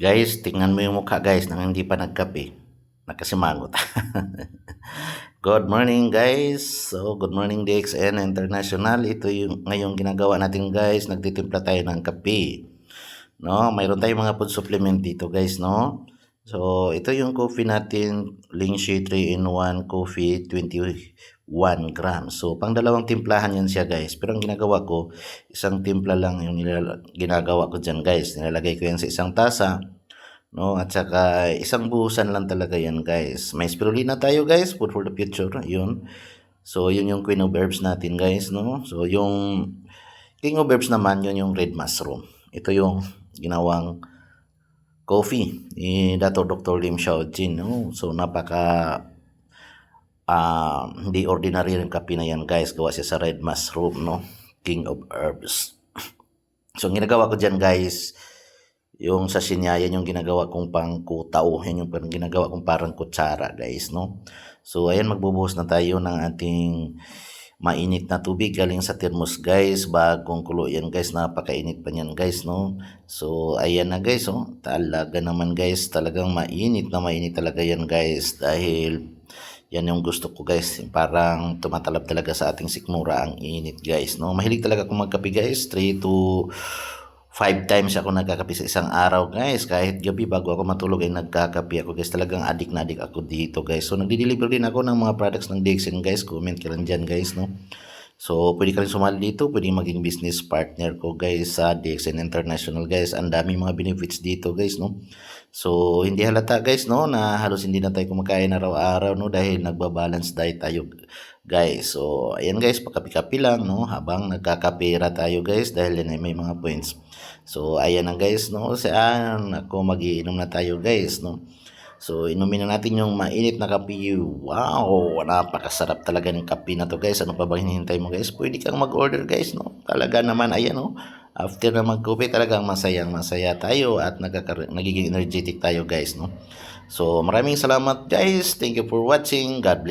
Guys, tingnan mo yung mukha guys nang hindi pa nagkape. Nakasimangot. Good morning guys. So, good morning DXN International. Ito yung ngayong ginagawa natin guys. Nagtitimpla tayo ng kape. No, mayroon tayong mga food supplement dito guys, no? So, ito yung coffee natin, Lingxi 3-in-1 coffee, 21 grams. So, pang dalawang timplahan yan siya guys. Pero ang ginagawa ko, isang timpla lang yung ginagawa ko dyan guys. Nilalagay ko yan sa isang tasa. No, at saka isang buhusan lang talaga yan guys. May spirulina tayo guys, food for the future, yun. So, yun yung queen of herbs natin guys, no? So, yung king of herbs naman, yun yung red mushroom. Ito yung ginawang coffee ni Dr. Lim Xiaojin, no? So, hindi ordinary rin kape na yan guys. Gawa siya sa red mushroom, no? King of herbs. So, ang ginagawa ko dyan guys, yung sa sinyayan yung ginagawa kong pang kutaw, yan yung ginagawa kong parang kutsara guys, no? So ayan, magbubuhos na tayo ng ating mainit na tubig galing sa thermos guys, bagong kulo yan guys, napakainit pa niyan guys, no? So ayan na guys, oh, talaga naman guys, talagang mainit na mainit talaga yan guys, dahil yan yung gusto ko guys, parang tumatalab talaga sa ating sikmura ang init guys, no? Mahilig talaga akong magkape guys, 3 to 5 times ako nagkakape sa isang araw guys. Kahit gabi bago ako matulog ay nagkakape ako guys. Talagang adik na adik ako dito guys. So nagdi-deliver din ako ng mga products ng DXN guys. Comment ka lang dyan guys, no? So pwede ka rin sumali dito. Pwede maging business partner ko guys sa DXN International guys. Ang dami mga benefits dito guys, no? So hindi halata guys, no, na halos hindi na tayo kumakain araw-araw, no, dahil nagba-balance diet tayo guys. So ayan guys, pakapi-kapi lang, no, habang nagkakapera tayo guys, dahil yan ay may mga points. So ayan na guys, no, saan ako magiinom na tayo guys, no. So inumin na natin yung mainit na kape. Wow, napakasarap talaga ng kape na to guys. Ano pa bang hinihintay mo guys? Pwede kang mag-order guys, no. Talaga naman, ayan, no. After na magkape, talagang masayang masaya tayo at nagiging energetic tayo guys, no. So maraming salamat guys. Thank you for watching. God bless.